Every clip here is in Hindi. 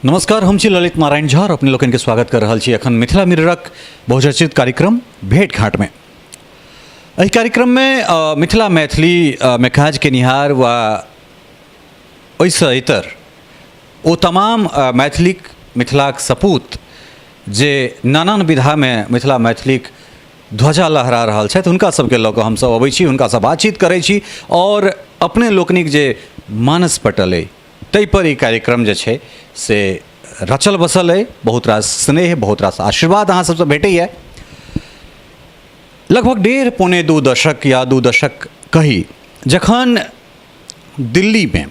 नमस्कार, हम छी ललित नारायण झा और अपने लोगन के स्वागत कर रहल छी अखन मिथिला मिररक बहुचर्चित कार्यक्रम भेंट घाट में। एहि कार्यक्रम में मिथिला मैथिली में काज केनिहार वा ओहिसँ इतर ओ तमाम मिथिलाक सपूत जे नानान विधा में मिथिला मैथिलीक ध्वजा लहरा रहल छथि हुनका सबके लऽ कऽ हमसब अबै छी, हुनकासँ बातचीत करै छी और अपने लोकनिक जे मानस पटल अइ ताहि पर ई कार्यक्रम जे छै से रचल बसल अइ। बहुत रास स्नेह, बहुत रास आशीर्वाद अहाँ सबसँ भेटैए। लगभग 1.5-2 दशक या 2 दशक कही जखन दिल्ली में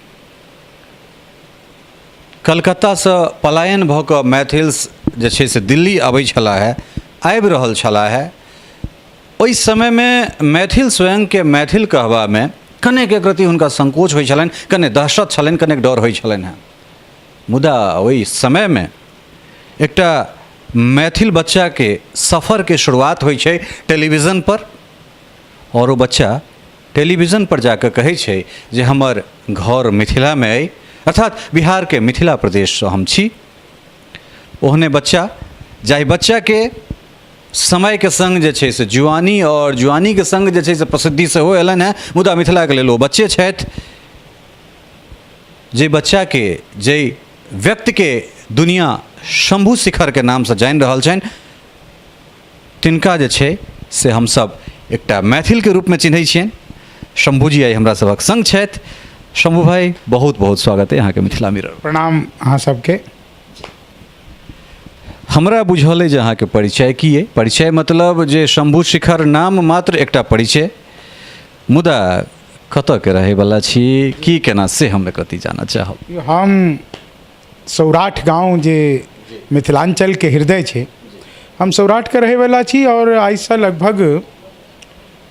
कलकत्तासँ पलायन भऽ कऽ मैथिल्स जे छै से दिल्ली अबै छलाह है, आबि रहल छलाह है, ओहि समय में मैथिल स्वयं के मैथिल कहबा में कनेक एक रति हुनका संकोच होइ छलनि, कने दहशत छलनि, कनेक डर होइ छलनि हैं। मुदा ओहि समय में एकटा मैथिल बच्चा के सफ़र के शुरुआत होइ छै टेलीविज़न पर, और वो बच्चा टेलीविज़न पर जाकर कहै छै जे हमर घर मिथिला में अइ, अर्थात बिहार के मिथिला प्रदेश से हम छी। ओहने बच्चा जाहि बच्चा के समय के संग जे छै से जुआनी और जुआनी के संग जे छै से प्रसिद्धि सेहो अयलनि हैं, मुदा मिथिला के लेल ओ बच्चे छथि। जे बच्चा के जे व्यक्ति के दुनिया शंभू शिखर के नाम से जानि रहल छनि, तिनका जे छै से हमसब एकटा मैथिल के रूप में चिन्है छियनि। शंभू जी आइ हमरा सबक संग छथि। शंभू भाई, बहुत बहुत स्वागत है अहाँ के मिथिला मिरर। प्रणाम अहाँ सबके। हमरा बुझल है जे अहाँ के परिचय की है। परिचय मतलब जे शंभू शिखर नाम मात्र एकटा परिचय, मुदा कतऽ के रहे वाला छी, की केना से हम कति जानऽ चाहब। हम सौराठ गांव जे मिथिलांचल के हृदय छे, हम सौराठ के रहे वाला छी। और आज से लगभग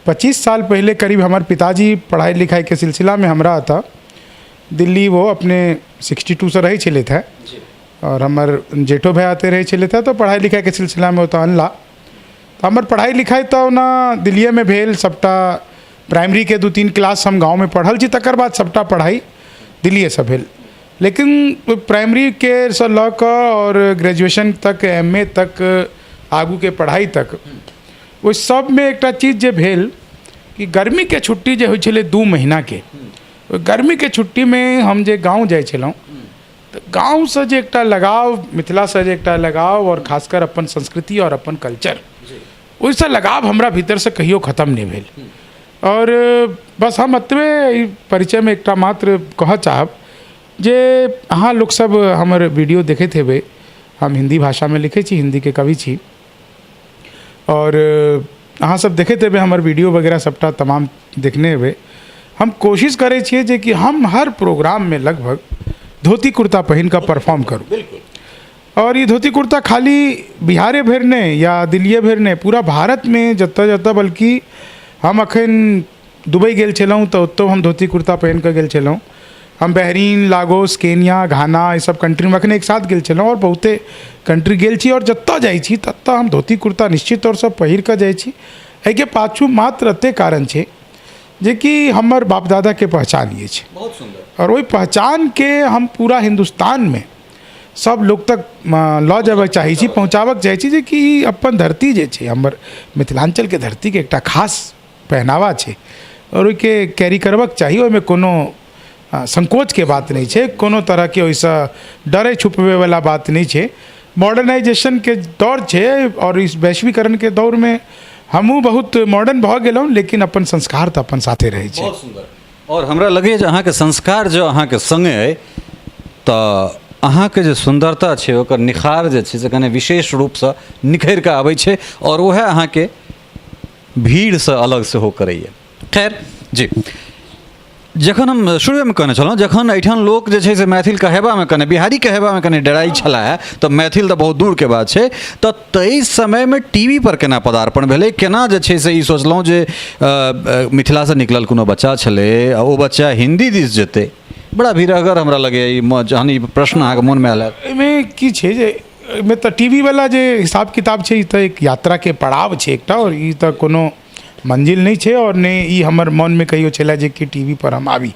25 साल पहले करीब हमारे पिताजी पढ़ाई लिखाई के सिलसिला में हमरा था दिल्ली, वो अपने 62 से रहे चले थे, और हमार जेठो भाई आते रहे चले थे, तो पढ़ाई लिखाई के सिलसिला में होता अनला। तो हमार पढ़ाई लिखाई तो ना दिल्ली में भेल, सबटा प्राइमरी के 2-3 क्लास हम गांव में पढ़ल छी, तकर बाद सबटा पढ़ाई दिल्ली से भेल। लेकिन प्राइमरी के से लऽ कऽ और ग्रेजुएशन तक, MA तक, आगू के पढ़ाई तक, वो सब में एक चीज़ जे भेल कि गर्मी के छुट्टी जे होइ छलै 2 महीना के, गर्मी के छुट्टी में हम जे गाँव जाइ छलहुँ, तो गाँव से जे एकटा लगाव, मिथिला से जे एकटा लगाव, और खासकर अपन संस्कृति और अपन कल्चर, ओहिसँ लगाव हमरा भीतर से कहियो खत्म नहीं भेल। और बस हम अतबे परिचय में एकटा मात्र कह चाहब जे अहाँ लोग सब हमर वीडियो देखैत हेबै। हम हिंदी भाषा में लिखे छी, हिंदी के कवि छी, और अहाँ सब देखैत हेबै हमर वीडियो वगैरह सबटा तमाम देखने हेबै। हम कोशिश करै छियै जे कि हम हर प्रोग्राम में लगभग धोती कुर्ता पहन कर परफॉर्म करूँ। और ये धोती कुर्ता खाली बिहारे भर ने या दिल्ली भर ने, पूरा भारत में जत्ता जत्ता, बल्कि हम अखन दुबई गेल छलहुँ तो ओतौ हम धोती कुर्ता पहन कर गेल छलहुँ। हम बहरीन, लागोस, केनिया, घाना, ये सब कंट्री में अखन एक साथ गेल छलहुँ, और बहुते कंट्री गेल छी। और जत्ता जाइ छी तत्ता हम धोती कुर्ता निश्चित तौर से पहिर कर जाइ छी। एहिके पाछू मात्र एते कारण छै जे कि हमर बाप दादा के पहचान ये छै, बहुत सुंदर। और वही पहचान के हम पूरा हिंदुस्तान में सब लोग तक लऽ जाबऽ चाहै छी, पहुँचाबऽ चाहै छी, जे कि अपन धरती जे छै, हमर मिथिलांचल के धरती के एकटा खास पहनावा छै, और ओहिके कैरी करबक चाही। ओहिमे कोनो संकोच के बात नहीं है, कोनो तरह के वैसा डरे छुपवे वाला बात नहीं है। मॉडर्नाइजेशन के दौर है, और इस वैश्वीकरण के दौर में हमहूँ बहुत मॉडर्न भऽ गेलहुँ, लेकिन अपन संस्कार तो अपन साथे रहे छै। बहुत सुंदर। और हमरा लगे जे अहाँ के संस्कार जो अहाँ के संगे अइ, तो अहाँ के जे सुंदरता छै ओकर निखार जे छै से कने विशेष रूप से निखरि कऽ आबै छै, और वह अहाँ के भीड़ से अलग सेहो करैए। खैर जी, जखन हम शुरू में कहने छलहुँ, जखन एहिठाम लोक जे छै से मैथिल कहेबा में कने, बिहारी कहेबा में कने डराई छला है, तो मैथिल तो बहुत दूर के बात छै। तो ताहि समय में टीवी पर केना पदार्पण भेलै, केना जे छै से ई सोचलहुँ जे मिथिला से निकलल कोनो बच्चा छलै, ओ बच्चा हिंदी दिस जेतै, बड़ा भीड़गर हमरा लगे जहन ई प्रश्न अहाँके मन में आयल। एहिमे की छै जे एहिमे तऽ टीवी वाला जे हिसाब किताब छै, ई तऽ एक यात्रा के पड़ाव छै एकटा, और ई तऽ कोनो मंजिल नहीं छे। और ने ई हमर मन में कहियो छला जे कि टीवी पर हम आबी।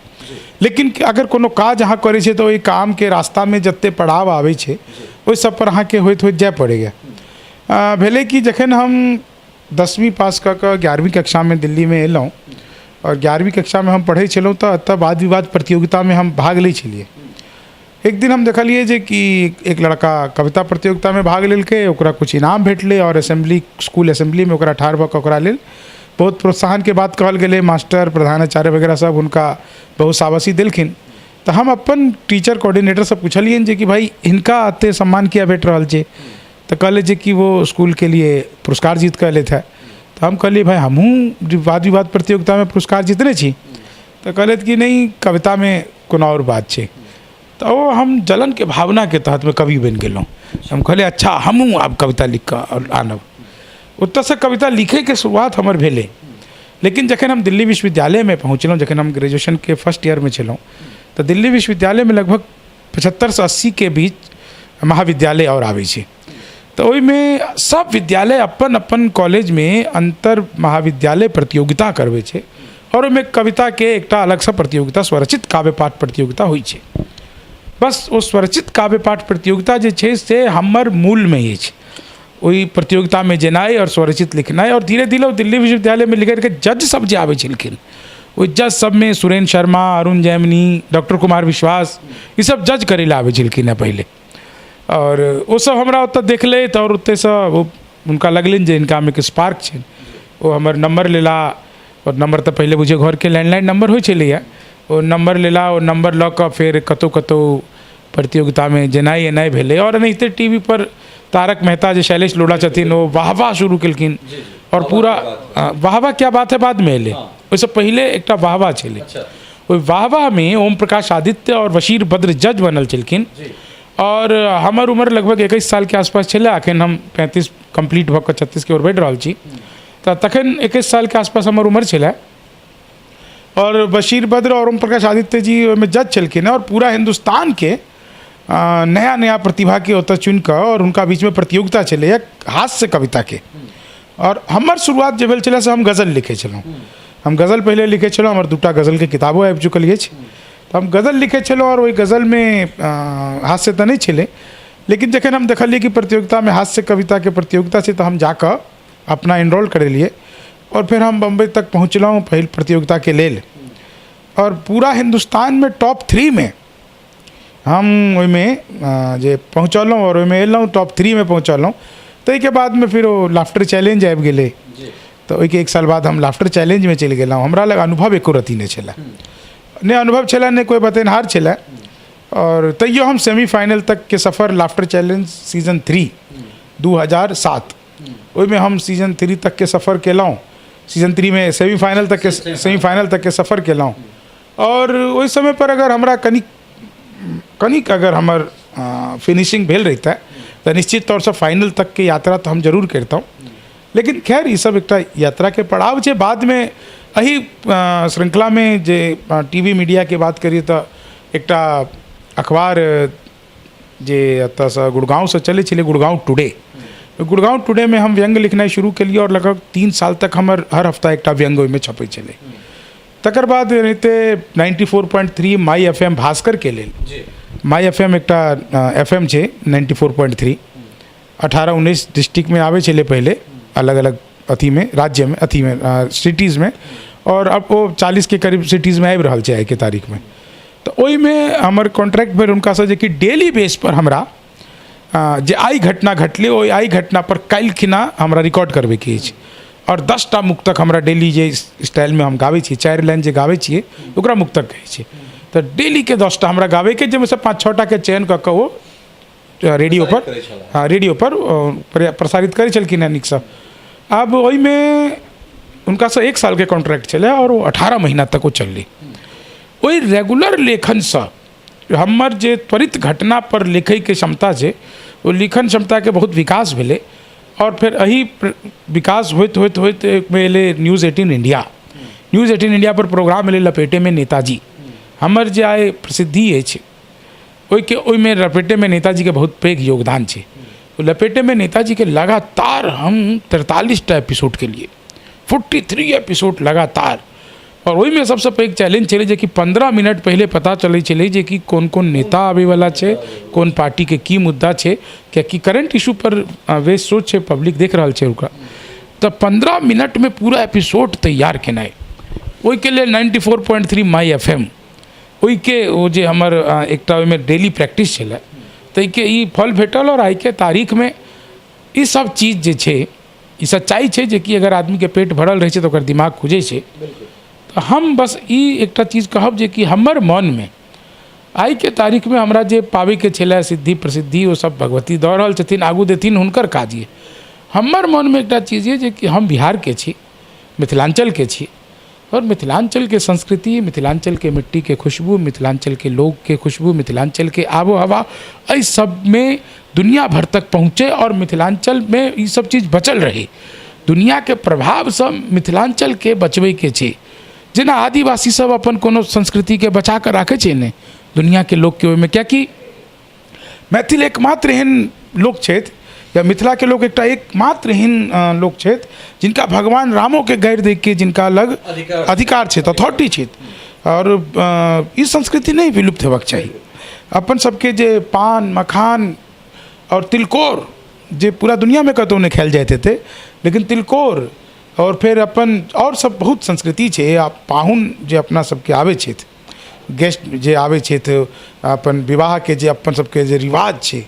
लेकिन अगर कोनो काज अहाँ करे छे तो ओहि काम के रास्ता में जते पड़ाव आवे छे ओहि सब पर अहाँ के होइत होइत जाय पड़ेगा। भेले कि जखन हम 10वीं पास कऽ कऽ 11वीं कक्षा में दिल्ली में एलहुँ और 11वीं कक्षा में हम पढ़ै छलहुँ तऽ एतऽ वाद विवाद प्रतियोगिता में हम भाग लै छलियै। एक दिन हम देखलिए जे कि एक लड़का कविता प्रतियोगिता में भाग लेलकै, ओकरा कुछ इनाम भेटलै और स्कूल असेंबली में ओकरा ठाढ़ भऽ कऽ ओकरा लेल बहुत प्रोत्साहन के बात कहल गेलै। मास्टर प्रधानाचार्य वगैरह सब हुनका बहुत शाबाशी देलखिन। तऽ हम अपन टीचर कोऑर्डिनेटर से पूछलियन जे कि भाई हिनका एते सम्मान किया भेट रहल छै, तऽ कहले जे कि वो स्कूल के लिए पुरस्कार जीत कऽ एलथि है। तो हम कहलिए भाई हमहूँ वाद विवाद प्रतियोगिता में पुरस्कार जीतने छी, तो कहलथि कि नहीं कविता में कोनो और बात छै। तो हम जलन के भावना के तहत में कवि बन गेलहुँ। हम कहलिए अच्छा हमहूँ आब कविता लिख कऽ आनब। ओतऽ से कविता लिखे के शुरुआत हमर भेलै। लेकिन जखन हम दिल्ली विश्वविद्यालय में पहुँचलहुँ, जखन हम ग्रेजुएशन के फर्स्ट ईयर में छलहुँ, तो दिल्ली विश्वविद्यालय में लगभग 75 से 80 के बीच महाविद्यालय और आबै छै। तो ओहिमे सब विद्यालय अपन अपन कॉलेज में अंतर महाविद्यालय प्रतियोगिता करबै छै और ओहिमे कविता के एकटा अलग सा प्रतियोगिता स्वरचित काव्य पाठ प्रतियोगिता होइ छै। बस वो स्वरचित काव्य पाठ प्रतियोगिता जे छै से हमर मूल में अछि। ओहि प्रतियोगिता में जेनाइ और स्वरचित लिखनाइ और धीरे धीरे दिल्ली विश्वविद्यालय में लिखै के जज सब जे आबै छलखिन, ओहि जज सब में सुरेंद्र शर्मा, अरुण जैमिनी, डॉक्टर कुमार विश्वास ई सब जज करै लए आबै छलखिन पहले। और वो सब हमरा ओतऽ देखले और ओतऽ से वो उनका लगलनि जे इनका में स्पार्क छै। वो हमर नंबर लेला और नंबर तो पहले बुझे घर के लैंडलाइन नंबर होइ छलैया। वो नंबर लेला और नंबर लऽ कऽ फेर कतौ कतौ प्रतियोगिता में जेनाइ एनाइ भेलै। और एनाहिते टीवी पर तारक मेहता जे शैलेश लोढ़ा छथिन वो वाहवाह शुरू केलखिन और पूरा वाहवाह क्या बात है बाद में एलै, ओहिसँ पहिले एकटा वाहवाह छलै। ओहि वाहवाह में ओम प्रकाश आदित्य और बशीर बद्र जज बनल छलखिन। और हमर उम्र लगभग 21 साल के आसपास छलै। अखन हम 35 कम्प्लीट भऽ कऽ 36 के ओर बढ़ि रहल छी, तऽ तखन 21 साल के आसपास हमर उम्र छलै। और बशीर बद्र और ओम प्रकाश आदित्य जी ओहिमे जज छलखिन और पूरा हिंदुस्तान के नया नया प्रतिभा के ओतऽ चुनि कऽ और हुनका बीच में प्रतियोगिता छलै हास्य कविता के। और हमर शुरुआत जे भेल छलै से हम गज़ल लिखै छलहुँ। हम गज़ल पहले लिखै छलहुँ, हमर 2टा गज़ल के किताबो आबि चुकल अछि। तो हम गज़ल लिखे छलहुँ और वही गज़ल में हास्य तो नहीं छलै, लेकिन जखन हम देखलिए कि प्रतियोगिता में हास्य कविता के प्रतियोगिता छै तो हम जाकर अपना एनरोल करेलिए और फिर हम बम्बई तक पहुँचलहुँ पहिल प्रतियोगिता के लेल। और पूरा हिंदुस्तान में टॉप 3 में हम ओहिमे जे पहुँचलहुँ और ओहिमे एलहुँ टॉप 3 में पहुँचलहुँ। ताहिके बाद में फिर वो लाफ्टर चैलेंज आबि गेलै। तो ओहिके 1 साल बाद हम लाफ्टर चैलेंज में चलि गेलहुँ। हमरा लग अनुभव एको रत्ती नहीं छलै, नहीं अनुभव छलै नहीं कोई बतेनहार छलै। और तैयो हम सेमीफाइनल तक के सफ़र लाफ्टर चैलेंज सीजन 3 2007 ओहिमे हम सीजन 3 तक के सफ़र केलहुँ। सीजन 3 में सेमीफाइनल तक के सफ़र केलहुँ। और ओहि समय पर अगर हमरा कनिक अगर हमर फिनिशिंग भेल रहितै तो निश्चित तौर से फाइनल तक के यात्रा तो हम जरूर करतहुँ। लेकिन खैर ये सब एकटा यात्रा के पड़ाव छै। बाद में एही श्रृंखला में जे टीवी मीडिया के बात करिए तो एकटा अखबार जे एतऽ से गुड़गांव से चलै छलै, गुड़गांव टुडे। गुड़गांव टुडे में हम व्यंग लिखनाइ शुरू केलिए और लगभग 3 साल तक हमर हर हफ्ता एकटा व्यंग ओहिमे छपै छलै। तकर बाद एनाहिते 94.3 माई FM भास्कर के लेल, माई FM एकटा FM छै 94.3 18-19 डिस्ट्रिक्ट में आबै छलै पहले, अलग अलग अथी में राज्य में अथी में सिटीज़ में। और अब वो 40 के करीब सिटीज़ में आबि रहल छै आइ के तारीख में। तो ओहिमे हमर कॉन्ट्रैक्ट भेल हुनका से जे कि डेली बेस पर हमरा जे आई घटना घटलै ओहि आई घटना पर काल्हि खिना हमरा रिकॉर्ड करबे के अछि। और 10टा मुक्तक हमरा डेली जे स्टाइल में हम गाबै छियै, 4 लाइन जे गाबै छियै ओकरा मुक्तक कहै छै। तो डेली के 10टा हमरा गाबै के, जाहिमे से 5-6टा के चयन कऽ कऽ वो रेडियो पर प्रसारित करै छलखिन हँ नीकसँ। अब ओहिमे उनका से 1 साल के कॉन्ट्रैक्ट छलै और वो 18 महीना तक वो चललै। ओहि रेगुलर लेखन से हमर जे त्वरित घटना पर लिखै के क्षमता छै, वो लिखन क्षमता के बहुत विकास भेलै। और फिर एही विकास होइत होइत होइत एलै न्यूज़ 18 इंडिया। न्यूज़ 18 इंडिया पर प्रोग्राम एलै लपेटे में नेताजी। हमर जे आइ प्रसिद्धि अछि ओहिमे लपेटे में नेताजी के बहुत पैघ योगदान छै। लपेटे में नेताजी के लगातार हम 43टा एपिसोड के लिए 43 एपिसोड लगातार। और वही में सबसे पैघ चैलेंज छलै जे कि 15 मिनट पहले पता चलै छलै जे कि कोन कोन नेता आबै वाला छै, कोन पार्टी के की मुद्दा छै, कियाकि करंट इशू पर वे सोच छै, पब्लिक देख रहल छै ओकरा। तो 15 मिनट में पूरा एपिसोड तैयार केनाइ, ओहिके लेल 94.3 माई FM ओहिके ओ जे हमर एकटा ओहिमे डेली प्रैक्टिस छलै, ताहिके ई फल भेटल। और आइके तारीख में ई सब चीज जे छै, ई सच्चाई छै जे कि अगर आदमी के पेट भरल रहै छै तो ओकर दिमाग खुजै छै। तो हम बस ई एकटा चीज कहब जे कि हमर मन में आइ के तारीख में हमरा जे पाबै के छलै सिद्धि प्रसिद्धि, ओ सब भगवती दऽ रहल छथिन, आगू देथिन, हुनकर काज ये। हमर मन में एकटा चीज ये जे कि हम बिहार के छी, मिथिलांचल के छी, और मिथिलांचल के संस्कृति, मिथिलांचल के मिट्टी के खुशबू, मिथिलांचल के लोग के खुशबू, मिथिलांचल के आबो हवा, एहि सब में दुनिया भर तक पहुँचे और मिथिलांचल में ये सब चीज़ बचल रहे। दुनिया के प्रभाव से मिथिलांचल के बचबै के छै। जेना आदिवासी सब अपन कोनो संस्कृति के बचा कर राखे छै ने दुनिया के लोग के ओहिमे, कियाकि मैथिल एकमात्र एहन लोक छथि, या मिथिला के लोग एकटा एकमात्र एहन लोक छथि जिनका भगवान रामो के गाड़ि दे के जिनका लग अधिकार छै, अथॉरिटी छै। और ई संस्कृति नहीं विलुप्त हेबाक चाही। अपन सबके जे पान मखान और तिलकोर जे पूरा दुनिया में कतौ नहीं खायल जाते थे, लेकिन तिलकोर और फिर अपन और सब बहुत संस्कृति छै। आप पाहुन जे अपना सबके आबै छथि, गेस्ट जे आबै छथि, अपन विवाह के जे अपन सबके जे रिवाज छै,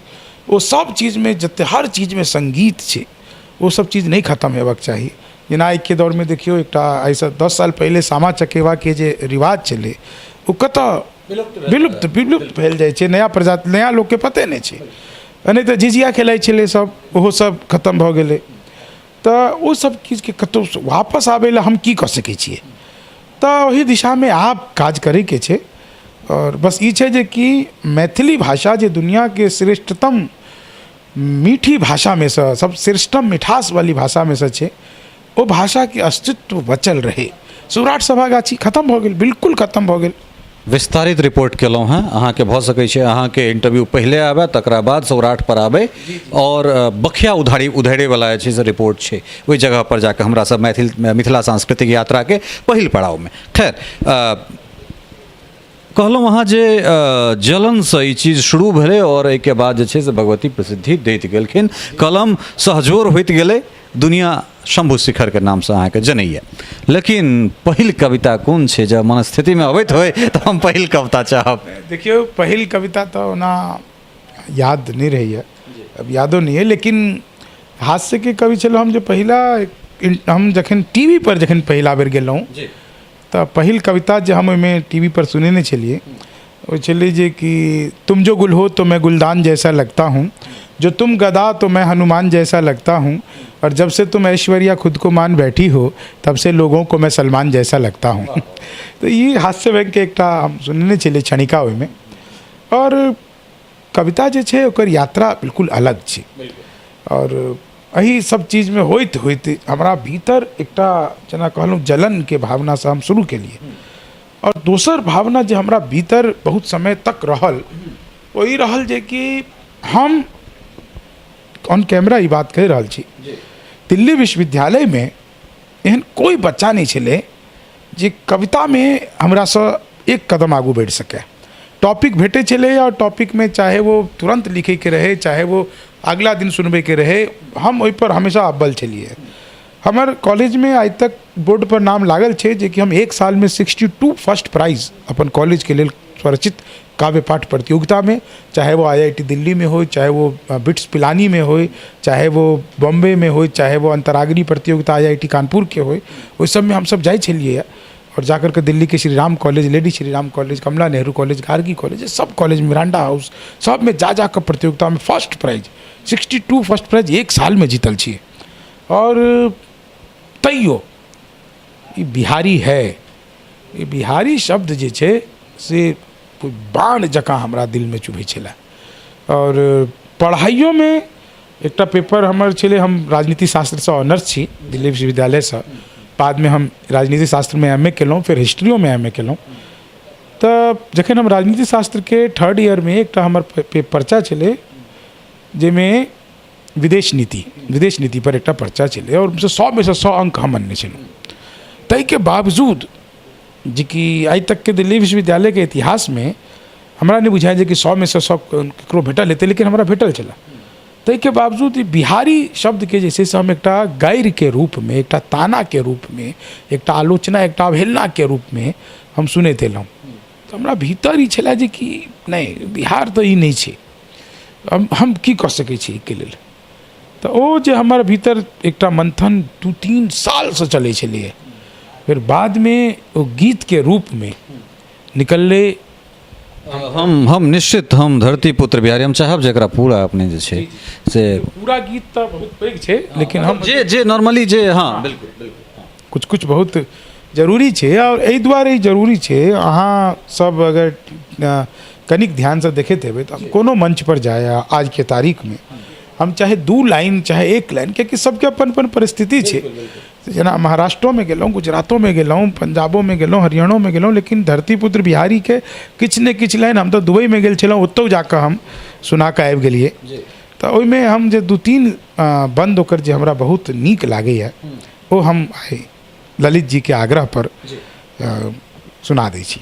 वो सब चीज़ में जते हर चीज़ में संगीत छै, वो सब चीज़ नहीं खत्म हेबाक चाही। जेना आइ के दौर में देखियो एकटा ऐसा 10 साल पहले सामा चकेवा के जे रिवाज चले, वो कतऽ विलुप्त भेल जाइ छै। नया प्रजाति, नया लोग के पते नहीं छै। नहीं तो झिझिया खेलाइ छलै सब, ओहो सब खत्म भऽ गेलै। तो वो सब चीज़ के कतौ वापस आबै ला हम की कऽ सकै छियै? तो वही दिशा में आप काज करे के छै। और बस ई छै जे कि मैथिली भाषा जे दुनिया के श्रेष्ठतम मीठी भाषा में से, सब श्रेष्ठतम मिठास वाली भाषा में से छै, वो भाषा के अस्तित्व बचल रहे। सौराठ सभागाछी खत्म भऽ गेल, बिल्कुल खत्म भऽ गेल। विस्तारित रिपोर्ट केलहुँ हैं अहाँके, भऽ सकै छै अहाँके इंटरव्यू पहले आबे तकरा बाद सौराठ पर आबे, और बखिया उधेड़े वाला जे छै से रिपोर्ट छै, ओहि जगह पर जाके हमरा सब मिथिला सांस्कृतिक यात्रा के पहिल पड़ाव में। खैर, कहलहुँ वहाँ जे जलन से ई चीज शुरू भेलै, और एहिके बाद जे छै से भगवती प्रसिद्धि दैत गेलखिन, कलम सहजोर होइत गेलै, दुनिया शंभु शिखर के नाम से अहाँके जनैया। लेकिन पहिल कविता कोन छै? जब मनस्थिति में अबैत होय तो हम पहिल कविता चाहब। देखियो, पहिल कविता तो ना याद नहीं रही है, अब यादो नहीं है, लेकिन हास्य के कवि छलो हम। जो पहिला हम जखन टीवी पर जखन पहिला बेर गेलहुँ, तो पहिल कविता जो हम ओहिमे टीवी पर सुनेने छलिए, वो छलै जे कि तुम जो गुल हो तो मैं गुलदान जैसा लगता हूँ, जो तुम गदा तो मैं हनुमान जैसा लगता हूँ, और जब से तुम ऐश्वर्या खुद को मान बैठी हो तब से लोगों को मैं सलमान जैसा लगता हूँ। तो ये हास्य व्यंग के एकटा हम सुनने छलिए क्षणिका ओहिमे। और कविता जे छै ओकर यात्रा बिल्कुल अलग छै। और यही सब चीज़ में होइत होइत हमारा भीतर एकटा जेना कहलहुँ जलन के भावना से हम शुरू केलिए। और दोसर भावना जे हमरा भीतर बहुत समय तक रहल, वो ई रहल जे कि हम ऑन कैमरा ई बात कहि रहल छी, दिल्ली विश्वविद्यालय में एहन कोई बच्चा नहीं छलै जे कविता में हमरा से एक कदम आगू बढ़ि सके। टॉपिक भेटे छलै, और टॉपिक में चाहे वो तुरंत लिखे के रहे, चाहे वो अगला दिन सुनबे के रहे, हम ओहि पर हमेशा अव्वल छलिए। हमार कॉलेज में आज तक बोर्ड पर नाम लागल छै जे कि हम एक साल में 62 फर्स्ट प्राइज अपन कॉलेज के लेल स्वरचित काव्य पाठ प्रतियोगिता में, चाहे वो IIT दिल्ली में हो, चाहे वो बिट्स पिलानी में हो, चाहे वो बॉम्बे में हो, चाहे वो अंतरागिनी प्रतियोगिता IIT कानपुर के हो, उस सब में हम सब जाए छलिए। और जाकर के दिल्ली के Shri Ram College, Lady Shri Ram College, Kamla Nehru College, Gargi College, सब कॉलेज, मिरांडा हाउस, सब में जा कर प्रतियोगिता में फर्स्ट प्राइज 62 फर्स्ट प्राइज एक साल में जीतल छी। और तैयो ये बिहारी है, ये बिहारी शब्द जे छै से बाण जकाँ हमरा दिल में चुभै छलै। और पढ़ाइयों में एकटा पेपर हमर छलै, हम राजनीति शास्त्र से ऑनर्स छी दिल्ली विश्वविद्यालय से, बाद में हम राजनीति शास्त्र में MA केलहुँ, फिर हिस्ट्रियो में MA केलहुँ। तो जखन हम राजनीति शास्त्र के 3rd ईयर में एकटा हमर पर्चा छलै जाहिमे विदेश नीति पर एकटा पर्चा छलै, और 100 में से 100 अंक हम अनने छलहुँ। ताहि के बावजूद जी कि आज तक के दिल्ली विश्वविद्यालय के इतिहास में हमरा नहीं बुझाया जे कि 100 में से 100 ककरो भेटल हेतै, लेकिन हमरा भेटल छला। ताहिके बावजूद ई बिहारी शब्द के जे छै से हम एकटा गैर के रूप में, एकटा ताना के रूप में, एकटा आलोचना, एकटा अवहेलना के रूप में हम सुनैत एलहुँ। तो हमरा भीतर ई छला जे कि नहीं, बिहार तो ई नहीं छै, हम की कऽ सकै छी एहिके लेल। तो ओ जे हमर भीतर एकटा मंथन 2-3 साल से चलै छलै, फिर बाद में वो गीत के रूप में निकलले। हम निश्चित हम धरती पुत्र बिहारी हम चाहब जकरा पूरा अपने जे छै से पूरा गीत तो बहुत पैघ छै, लेकिन हम जे नॉर्मली जे हाँ बिल्कुल कुछ कुछ बहुत जरूरी छै। और एहि दुआरे ई जरूरी छै, अहाँ सब अगर कनिक ध्यान से देखैत हेबै तो हम कोनो मंच पर जाए आज के तारीख में हम चाहे 2 लाइन चाहे 1 लाइन, क्योंकि सबके अपन अपन परिस्थिति छै। जेना महाराष्ट्रों में गेलहुँ, गुजरातों में गेलहुँ, पंजाबों में गेलहुँ, हरियाणों में गेलहुँ, लेकिन धरतीपुत्र बिहारी के किछु ने किछु लाइन हम तो दुबई में गेल छलहुँ, ओतौ जाकर हम सुना कऽ आबि गेलियै। तो ओहिमे हम जे 2-3 बंद ओकर जे हमरा बहुत नीक लागैए ओ हम आइ ललित जी के आग्रह पर सुना दै छी।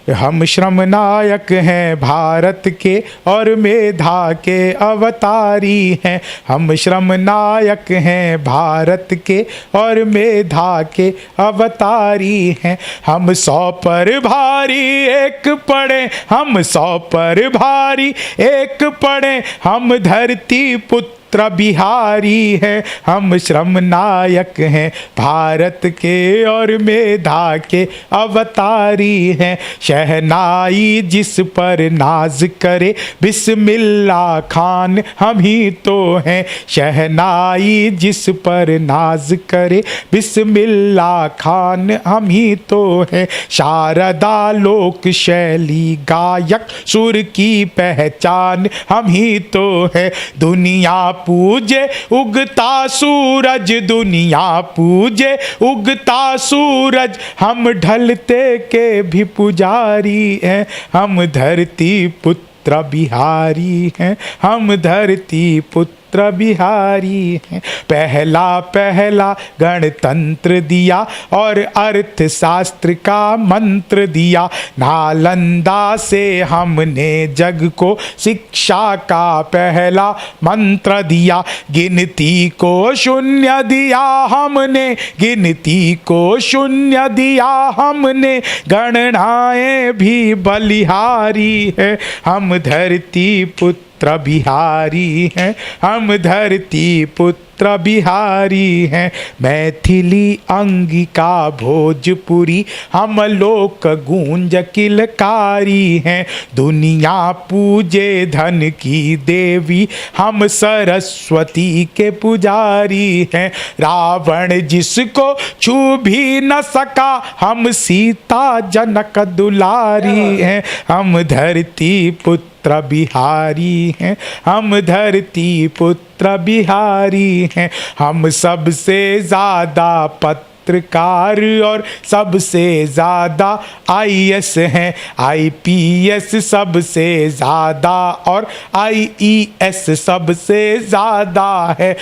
हम श्रम नायक हैं भारत के और मेधा के अवतारी हैं। हम श्रम नायक हैं भारत के और मेधा के अवतारी हैं। हम 100 पर भारी एक पड़े, हम 100 पर भारी एक पड़े, हम धरती पुत्र बिहारी हैं। हम श्रम नायक हैं भारत के और मेधा के अवतारी हैं। शहनाई जिस पर नाज करे बिस्मिल्ला खान हम ही तो हैं। शहनाई जिस पर नाज करे बिस्मिल्ला खान हम ही तो हैं। शारदा लोक शैली गायक सुर की पहचान हम ही तो हैं। दुनिया पूजे उगता सूरज, दुनिया पूजे उगता सूरज, हम ढलते के भी पुजारी हैं। हम धरती पुत्र बिहारी हैं, हम धरती पुत्र बिहारी हैं। पहला पहला गणतंत्र दिया और अर्थशास्त्र का मंत्र दिया। नालंदा से हमने जग को शिक्षा का पहला मंत्र दिया। गिनती को शून्य दिया हमने, गिनती को शून्य दिया हमने, गणनाएं भी बलिहारी है। हम धरती पुत्र बिहारी हैं, हम धरती पुत्र बिहारी हैं। मैथिली अंगिका भोजपुरी हम लोक गूंज किलकारी हैं। दुनिया पूजे धन की देवी, हम सरस्वती के पुजारी हैं। रावण जिसको छू भी न सका, हम सीता जनक दुलारी हैं। हम धरती पुत्र बिहारी हैं, हम धरती पुत्र बिहारी हैं। हम सबसे ज़्यादा पत्रकार और सबसे ज़्यादा IAS हैं। IPS सबसे ज़्यादा और IES सबसे ज़्यादा है।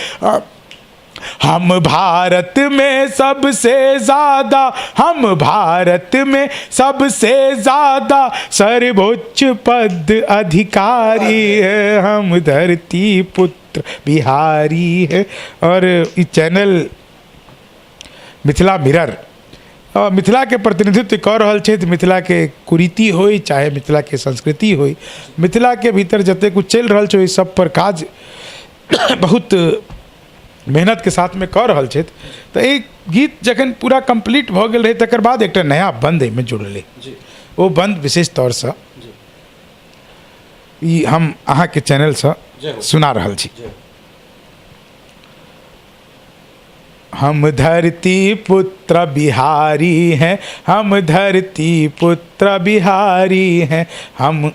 हम भारत में सबसे ज़्यादा, हम भारत में सबसे ज़्यादा सर्वोच्च पद अधिकारी है। हम धरती पुत्र बिहारी है। और ये चैनल मिथिला मिरर मिथिला के प्रतिनिधित्व कर रहल छै। मिथिला के कुरीति होई चाहे मिथिला के संस्कृति होई, मिथिला के भीतर जते कुछ चल रहल छै, सब पर काज बहुत मेहनत के साथ में कर रहल छै। तो एक गीत जखन पूरा कंप्लीट भ गेल रहे तकर बाद एक नया बंद में जुड़ले। वो बंद विशेष तौर से ई हम अहाँ के चैनल से सुना रहल छी। हम धरती पुत्र बिहारी हैं, हम धरती पुत्र बिहारी हैं। हम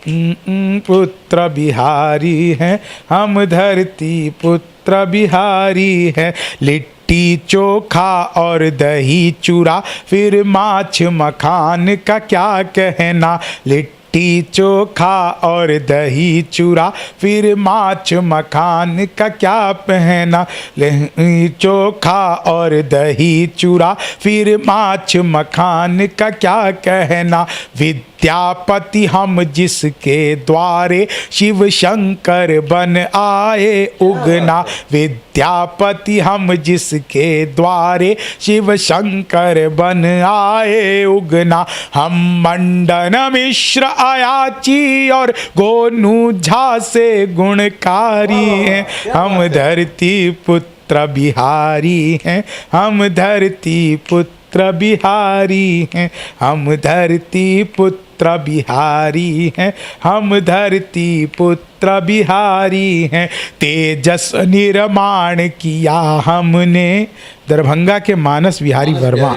पुत्र बिहारी हैं, हम धरती पुत्र बिहारी हैं। लिट्टी चोखा और दही चूड़ा, फिर माछ मखान का क्या कहना। लिट्टी लिट्टी चोखा और दही चूरा, फिर माछ मखान का क्या पहना। लिट्टी चोखा और दही चूरा, फिर माछ मखान का क्या कहना। विद्यापति हम जिसके द्वारे, शिव शंकर बन आए उगना। विद्यापति हम जिसके द्वारे, शिव शंकर बन आए उगना। हम मंडन मिश्र अयाची और गोनू झा से गुणकारी हैं। हम धरती पुत्र बिहारी हैं। हम धरती पुत्र बिहारी हैं। हम धरती पुत्र बिहारी हैं। हम धरती पुत्र बिहारी हैं। तेजस निर्माण किया हमने, दरभंगा के मानस बिहारी वर्मा,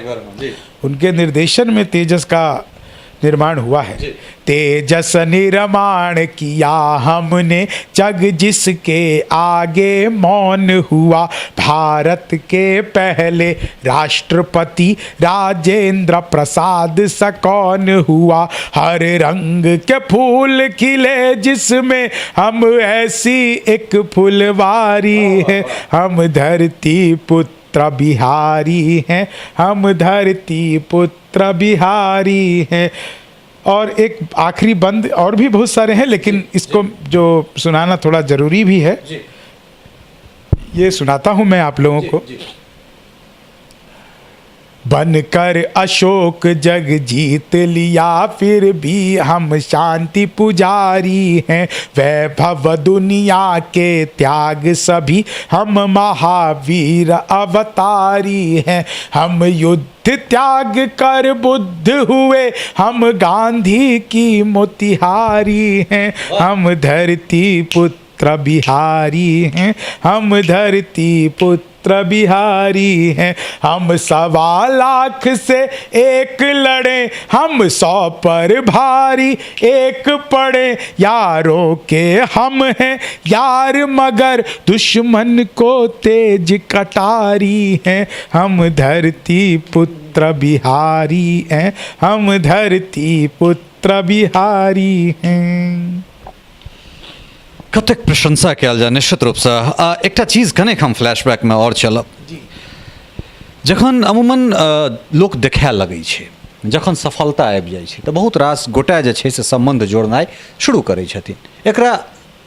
उनके निर्देशन में तेजस का निर्माण हुआ है। तेजस निर्माण किया हमने, जग जिसके आगे मौन हुआ। भारत के पहले राष्ट्रपति राजेंद्र प्रसाद सा कौन हुआ। हर रंग के फूल खिले जिसमें, हम ऐसी एक फुलवारी है। हम धरती पुत्र बिहारी हैं। हम धरती पुत्र बिहारी हैं। और एक आखिरी बंद, और भी बहुत सारे हैं लेकिन इसको जो सुनाना थोड़ा ज़रूरी भी है, ये सुनाता हूँ मैं आप लोगों को। बनकर अशोक जग जीत लिया, फिर भी हम शांति पुजारी हैं। वैभव दुनिया के त्याग सभी, हम महावीर अवतारी हैं। हम युद्ध त्याग कर बुद्ध हुए, हम गांधी की मोतिहारी हैं। हम धरती पुत्र बिहारी हैं। हम धरती पुत्र बिहारी हैं। हम 1.25 लाख से एक लड़े, हम 100 पर भारी एक पड़े। यारों के हम हैं यार, मगर दुश्मन को तेज कटारी हैं। हम धरती पुत्र बिहारी हैं। हम धरती पुत्र बिहारी हैं। कतेक प्रशंसा कयल जाय निश्चित रूपसँ। एकटा चीज कनेक हम फ्लैशबैकमे और चलब। जखन अमूमन लोक देखै लगै छै, जखन सफलता आबि जाइ छै, तऽ बहुत रास गोटा जे छै से सम्बन्ध जोड़नाइ शुरू करै छथिन। एकरा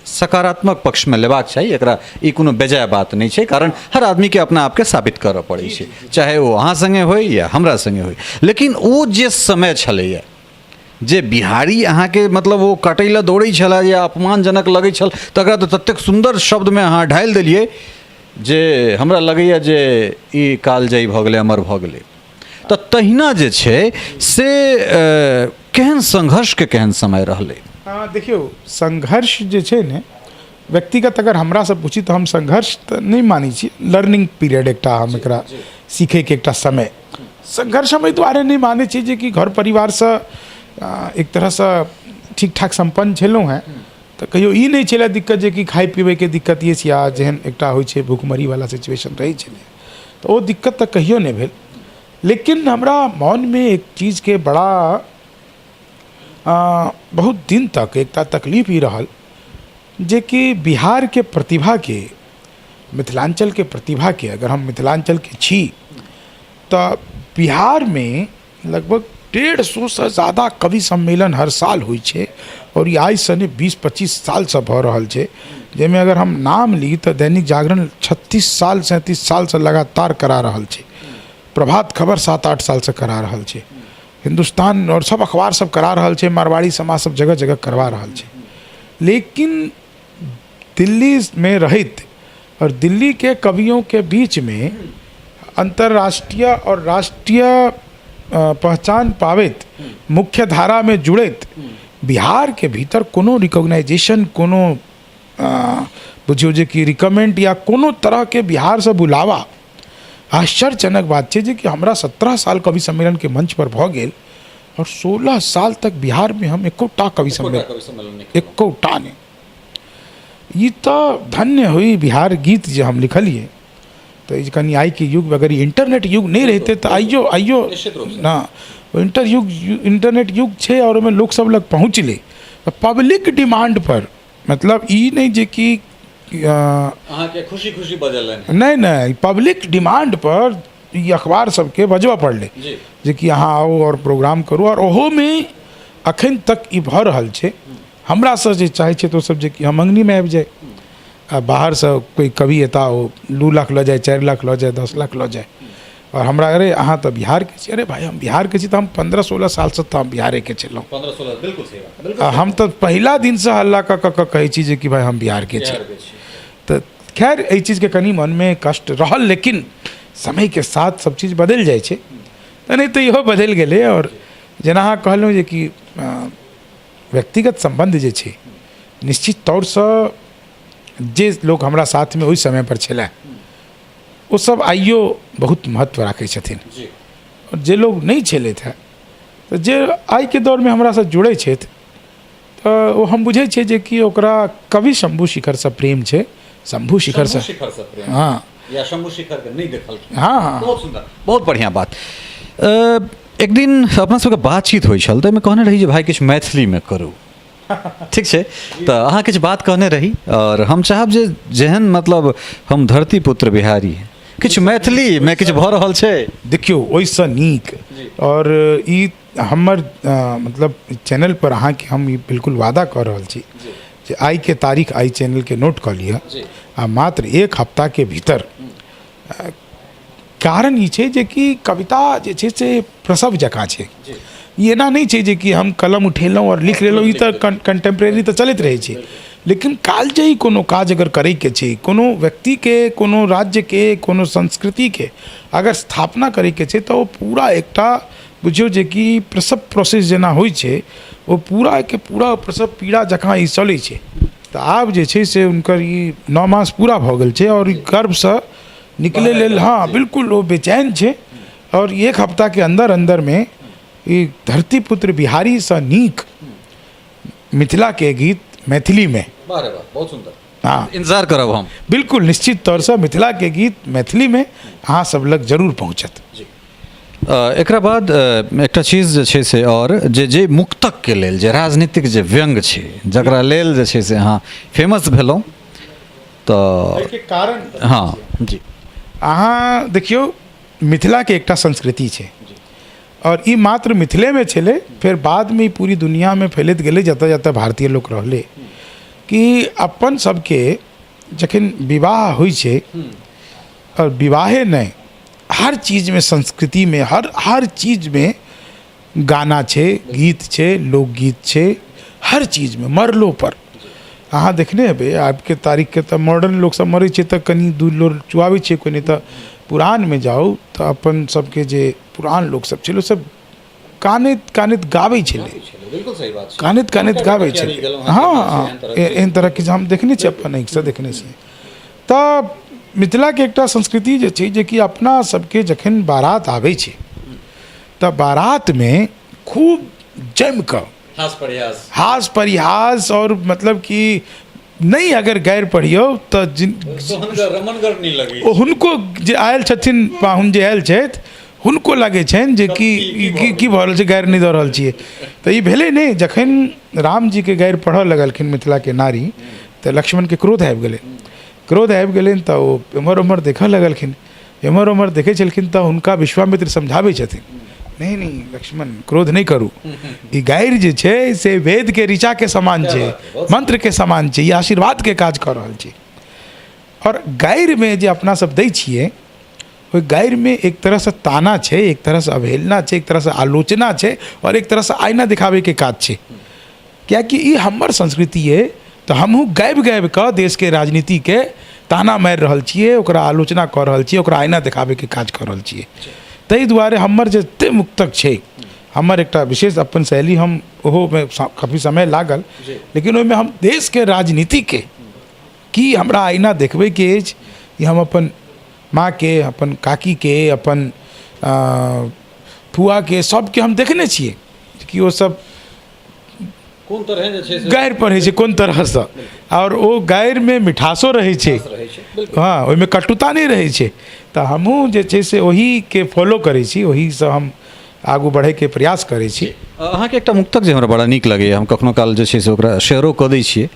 सकारात्मक पक्षमे लेबाक चाही। एकरा ई कोनो बेजाय बात नहि छै, कारण हर आदमीके अपना आपके साबित करऽ पड़ै छै, चाहे ओ अहाँ सङ्गे होइ या हमरा सङ्गे होइ। लेकिन ओ जे समय छलैए, जे बिहारी अहाँके मतलब ओ कटै लए दौड़ै छलै या अपमानजनक लगै छल, तकरा तऽ ततेक सुन्दर शब्दमे अहाँ ढालि देलिए जे हमरा लगैए जे ई कालजयी भऽ गेलै, अमर भऽ गेलै। तऽ तहिना जे छै से केहन संघर्षके केहन समय रहलै। हाँ देखियो, संघर्ष जे छै ने, व्यक्तिगत अगर हमरा से पूछी तो हम संघर्ष तऽ नहीं मानी छी। लर्निंग पीरियड एकटा हम एकरा सीखैके एकटा समय। संघर्ष हम एहि दुआरे नहीं मानै छी जे कि घर परिवारसँ एक तरहसँ ठीक ठाक सम्पन्न छलहुँ हेँ, तऽ कहियो ई नहि छलै दिक्कत जे कि खाइ पीबैके दिक्कत ये या जेहन एकटा होइ छै भूखमरीवला सिचुएशन रहै छलै, तऽ ओ दिक्कत तऽ कहियो नहि भेल। लेकिन हमरा मोनमे एक चीजके बड़ा बहुत दिन तक एकटा तकलीफ ही रहल जे कि बिहार के प्रतिभा के, मिथिलांचल के प्रतिभा के, अगर हम मिथिलांचल के छी तो बिहार में लगभग 150 से ज़्यादा कवि सम्मेलन हर साल होइ छै और ये आज सने 20-25 साल से भऽ रहल छै, जैमे अगर हम नाम ली तो दैनिक जागरण 36 साल 37 साल से लगातार करा रहल छै, प्रभात खबर 7-8 साल से करा रहल छै, हिंदुस्तान और सब अखबार सब करा रहल छै, मारवाड़ी समाज सब जगह जगह करवा रहल छै। लेकिन दिल्ली में रहित और दिल्ली के कवियों के बीच में अंतर्राष्ट्रीय और राष्ट्रीय पहचान पावित, मुख्य धारा में जुड़ित बिहार के भीतर कोनो रिकॉग्नाइजेशन, कोनो बुझियो जे कि रिकमेंड या कोनो तरह के बिहार से बुलावा आश्चर्यजनक बात है कि हमरा 17 साल कवि सम्मेलन के मंच पर भऽ गेल और 16 साल तक बिहार में हम एकोटा कवि सम्मेलन एकोटा ने। ये तो धन्य हुई बिहार गीत जो हम लिखलिए, तो कनी आई के युग में अगर इंटरनेट युग नहीं रहते तो आइयो ना इंटरनेट युग छै और ओहिमे लोक सब लग पहुँचले पब्लिक डिमांड पर, मतलब ई नहीं जे कि अहाँके खुशी खुशी बजल नहीं पब्लिक डिमांड पर ई अखबार सबके बजबऽ पड़लै जे कि अहाँ आओ और प्रोग्राम करू, और ओहोमे अखन तक ई भऽ रहल छै। हमरा से जे चाहै छै तो सब जे कि हम अंगनी में आबि जाए, आ बाहर से कोई कवि एता ओ 2 लाख लऽ जाए, 4 लाख लऽ जाए, 10 लाख लऽ जाए, और हमरा अरे अहाँ तो बिहार के छी, अरे भाई हम बिहार के छी तो हम 15-16 साल से तो हम बिहारे के छलहुँ, 15-16 बिल्कुल सही बात, बिल्कुल हम तो पहिला दिन से हल्ला कऽ कहै छी जे कि भाई हम बिहार के छी। तो खैर एहि चीज के कनी मन में कष्ट रहल, लेकिन समय के साथ सब चीज बदल जाए छै, तो नहीं तो इहो बदल गेलै। और जेना अहाँ कहलहुँ जे कि व्यक्तिगत संबंध जे छै निश्चित तौर से जे लोग हमरा साथ में ओहि समय पर छलै ओ सब आइयो बहुत महत्व राखै छथिन, और जे लोग नहीं छलथि हैं तो जे आइ के दौर में हमरा से जुड़ै छथि तो वो हम बुझै छियै जे कि ओकरा कवि शंभू शिखर से प्रेम छै, शंभू शिखर से हाँ या शंभू शिखर के नहीं देखल। हाँ बहुत सुंदर, बहुत बढ़िया बात। एक दिन अपना सबके बातचीत होइ छल तो कहने रही जे भाई किछु मैथिली में करू, ठीक छै, तो अहाँ किछु बात कहने रही, और हम चाहब जे जेहन मतलब हम धरती पुत्र बिहारी किछु मैथिली में किछु भऽ रहल छै। देखियो ओहिसँ नीक, और ई हमर मतलब चैनल पर अहाँके हम ई बिल्कुल वादा कऽ रहल छी जे आइ के तारीख आइ चैनल के नोट कऽ लिअ, आ मात्र 1 हफ्ता के भीतर कारण ई छै जे कि कविता जे छै से प्रसव जकाँ छै, ई एना नहीं छै जे कि हम कलम उठेलहुँ और लिख लेलहुँ, ई तो कंटेम्प्रेरी तो चलैत रहै छै, लेकिन कालजयी कोनो काज अगर करे के छै, कोनो व्यक्ति के, कोनो राज्य के, कोनो संस्कृति के अगर स्थापना करे के छै, तो पूरा एकटा बुझियो जे कि प्रसव प्रोसेस जेना होइ छै, वो पूरा के पूरा प्रसव पीड़ा जकाँ ई चलै छै। तो आब जे छै से हुनकर ई 9 मास पूरा भऽ गेल छै, और ई गर्भसँ निकले लेल हाँ बिल्कुल वो बेचैन छै, और 1 हफ्ता के अंदर अंदर में ई धरती पुत्र बिहारी से नीक मिथिला के गीत मैथिली में, बहुत सुंदर, हाँ इंतजार करब हम, बिल्कुल निश्चित तौर से मिथिला के गीत मैथिली में अहाँ सब लग जरूर पहुँचत। एकरा बाद एकटा चीज जे छै से और जे मुक्तक के लेल, जे राजनीतिक जे व्यंग छै, जकरा लेल जे छै से अहाँ फेमस भेलहुँ, तो कारण हाँ जी, अहाँ देखियो मिथिला के एकटा संस्कृति छै, और ई मात्र मिथिले में छलै, फिर बाद में पूरी दुनिया में फैलैत गेलै, जतऽ जतऽ भारतीय लोग रहले, कि अपन सबके जखन विवाह होइ छै, और विवाहे नहीं हर चीज में संस्कृति में हर चीज में गाना छै, गीत छै, लोकगीत छै, हर चीज में मरलो पर अहाँ देखने हेबै आपके तारीख के, तो मॉडर्न लोग सब मरै छै तो कनी दूर लोग चुआबै छै, कोई नहीं तो पुरान में जाओ तो अपन सबके जे पुरान लोग सब छलै सब कानैत कानैत गाबै छलै, बिल्कुल सही बात छै, कानैत कानैत गाबै छलै। हाँ एहन तरह के हम देखने छी, अपन आँखिसँ देखने छी। तऽ मिथिला के एकटा संस्कृति जे छै, जे कि अपना सबके जखन बारात आबै छै तऽ बारात में खूब जम कऽ हास परिहास, और मतलब कि नहीं अगर गैर पढ़ियो तो हुनको जे आयल छथिन, पाहुन जे आयल छथि हुनको लागै छनि जे कि की भऽ रहल छै, गैर नहीं दऽ रहल छियै। तऽ ई भेलै नहि, जखन राम जी के गैर पढ़ऽ लगलखिन मिथिला के नारी, तऽ लक्ष्मण के क्रोध आबि गेलै, तऽ ओ एम्हर ओम्हर देखऽ लगलखिन, एम्हर ओम्हर देखै छलखिन तऽ हुनका विश्वामित्र समझाबै छथिन, नहीं लक्ष्मण क्रोध नहीं करू, ई गायर जे छै से वेद के ऋचा के समान छै, मंत्र के समान छै, ई आशीर्वाद के काज कऽ रहल छै। और गायर में जे अपना सब दै छियै, ओहि गायर में एक तरह से ताना छै, एक तरह से अवहेलना छै, एक तरह से आलोचना छै, और एक तरह से आईना दिखावे के काज छै। कियाकि ई हमर संस्कृति है, तो हमहूँ गाबि गाबि कऽ देश के राजनीति के ताना मारि रहल छियै, ओकरा आलोचना कऽ रहल छियै, ओकरा आईना दिखावे के काज कऽ रहल छियै। ताहि दुआरे हमर जते मुक्तक छै, हमर एकटा विशेष अपन शैली, हम ओहो में काफ़ी समय लागल, लेकिन ओहिमे हम देश के राजनीति के की हमरा आईना देखबै के अछि, कि हम अपन माँ के, अपन काकी के, अपन फुआ के, सबके हम देखने छियै कि वो सब कोन तरह गायर पढ़ै छै, कोन तरहसँ, और ओ गायर में मिठासो रहै छै, हाँ ओहिमे कटुता नहीं रहै छै। तऽ हमहूँ जे छै से ओही के फॉलो करै छी, ओहीसँ हम आगू बढ़े के प्रयास करै छी। अहाँके एकटा मुक्तक जे हमरा बड़ा नीक लगैए, हम कखनो काल जे छै से ओकरा शेयरो कऽ दै छियै।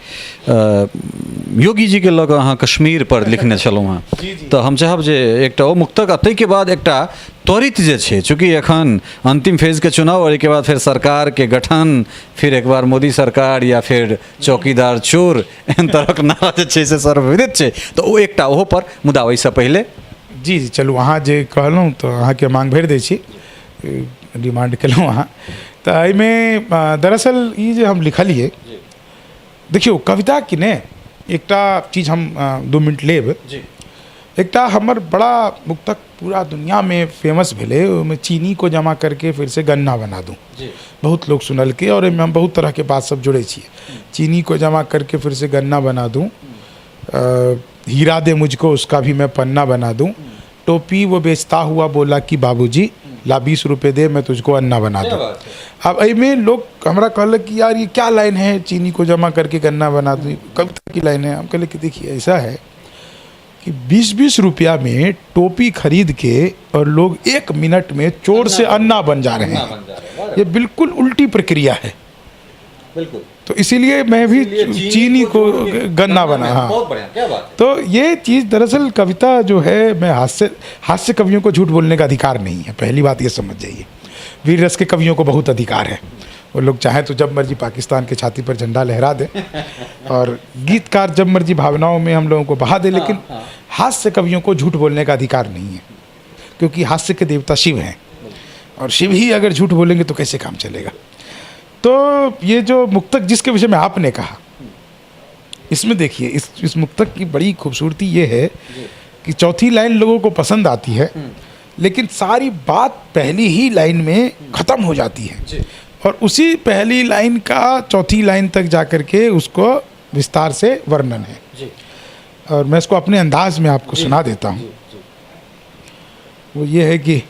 योगी जी के लऽ कऽ अहाँ कश्मीर पर लिखने छलहुँ हेँ, तऽ हम चाहब जे एकटा ओ मुक्तक आ ताहिके बाद एकटा त्वरित जे छै, चूँकि एखन अंतिम फेजके चुनाव और एहिके बाद फिर सरकारके गठन, फिर एक बार मोदी सरकार या फिर चौकीदार चोर, एहन तरहक नारा जे छै से सर्वविदित छै, तऽ ओ एकटा ओहो पर मुदा ओहिसँ पहिले जी जी चलू, अहाँ जे कहलहुँ तऽ अहाँके मांग भरि दै छी, डिमांड केलहुँ अहाँ। तऽ एहिमे दरअसल ई जे हम लिखलिए, देखियौ कविता कि ने एकटा चीज हम 2 मिनट लेब। एकटा हमर बड़ा मुक्तक पूरा दुनिया में फेमस भेले, ओहिमे चीनी को जमा करके फिर से गन्ना बना दूँ, बहुत लोग सुनल के, और एहिमे हम बहुत तरह के बात सब जोड़े छिए। चीनी को जमा करके फिर से गन्ना बना दूँ, हीरा दे मुझको उसका भी मैं पन्ना बना दूँ, टोपी वो बेचता हुआ बोला कि बाबूजी ला 20 रुपये दे मैं तुझको अन्ना बना दूँ। अब एहिमे लोग हमरा कहलक कि यार ये क्या लाइन है, चीनी को जमा करके गन्ना बना दूँ, कविता की लाइन है। हम कहले कि देखिए ऐसा है कि 20-20 रुपया में टोपी खरीद के और लोग 1 मिनट में चोर से अन्ना बन जा रहे हैं। ये बिल्कुल उल्टी प्रक्रिया है। बिल्कुल। तो इसीलिए मैं भी चीनी को गन्ना बना। हाँ, बहुत बढ़िया, क्या बात। तो ये चीज़ दरअसल कविता जो है, मैं हास्य कवियों को झूठ बोलने का अधिकार नहीं है, पहली बात ये समझ जाइए। वीर रस के कवियों को बहुत अधिकार है, वो लोग चाहें तो जब मर्जी पाकिस्तान के छाती पर झंडा लहरा दें, और गीतकार जब मर्जी भावनाओं में हम लोगों को बहा दे, लेकिन हास्य कवियों को झूठ बोलने का अधिकार नहीं है, क्योंकि हास्य के देवता शिव हैं, और शिव ही अगर झूठ बोलेंगे तो कैसे काम चलेगा। तो ये जो मुक्तक जिसके विषय में आपने कहा, इसमें देखिए इस मुक्तक की बड़ी खूबसूरती ये है कि चौथी लाइन लोगों को पसंद आती है, लेकिन सारी बात पहली ही लाइन में ख़त्म हो जाती है, और उसी पहली लाइन का चौथी लाइन तक जाकर के उसको विस्तार से वर्णन है। और मैं इसको अपने अंदाज में आपको सुना देता हूँ। वो ये है कि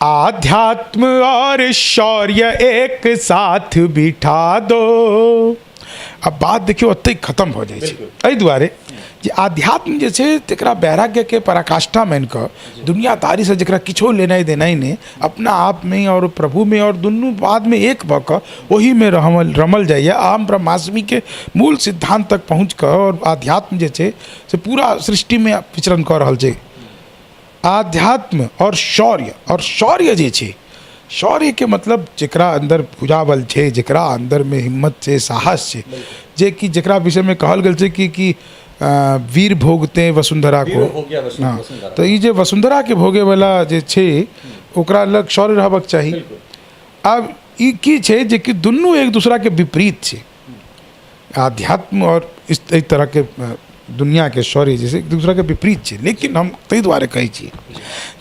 आध्यात्म और शौर्य एक साथ बिठा दो। अब बात देखियो ओते खत्म हो जाए छै, एहि दुआरे जे आध्यात्म जे छै तकरा वैराग्य के पराकाष्ठा मान कऽ, दुनियादारी से जकरा किछो लेनाइ देनाइ नहि, अपना आप में और प्रभु में और दुनू बाद में एक भऽ कऽ ओही में रमल जाइए। अहम ब्रह्मास्मि के मूल सिद्धांत तक पहुँच कऽ, और आध्यात्म जे छै से पूरा सृष्टि में विचरण कऽ रहल छै। आध्यात्म और शौर्य जे छै, शौर्य के मतलब जकरा अंदर भुजाबल छै, जकरा अंदर में हिम्मत छै, साहस छै, जे कि जकरा विषय में कहल गेल छै कि वीर भोगते वसुंधरा को। हाँ, तो ये जे वसुंधरा के भोगे वाला जे छै ओकरा लग शौर्य रहबाक चाही। अब ई की छै जे कि दुनू एक दूसरा के विपरीत छै, आध्यात्म और इस तरह के दुनिया के शौर्य जैसे एक दूसरा के विपरीत है। लेकिन हम तै द्वारे कहै छी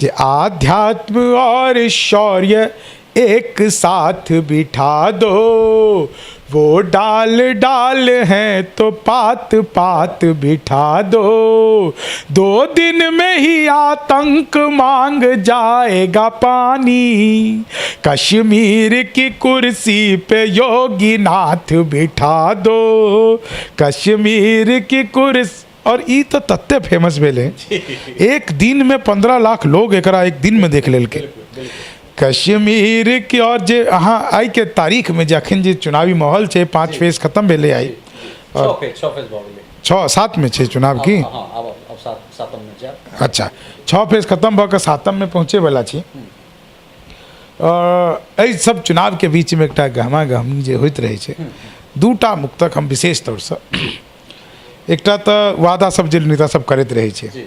जे आध्यात्म और शौर्य एक साथ बिठा दो, वो डाल डाल है तो पात पात बिठा दो, 2 दिन में ही आतंक मांग जाएगा पानी, कश्मीर की कुर्सी पे योगी नाथ बिठा दो, कश्मीर की कुर्सी। और ई तो तत्ते फेमस भेले, एक दिन में 15 लाख लोग एकरा एक दिन में देख लेल के। कश्मीर की और जे अहाँ आई के तारीख में जखन जे चुनावी माहौल छै, 5 फेज खत्म भेले आई, 6-7 में छै चुनाव की। अच्छा, 6 फेज खत्म भऽ कऽ 7म में पहुँचे वाला छी। एहि सब चुनाव के बीच में एकटा गहमा गहमी जे होइत रहे छै, 2टा मुक्तक हम विशेष तौर से, एकटा तो वादा सब जे नेता सब करैत रहे छै,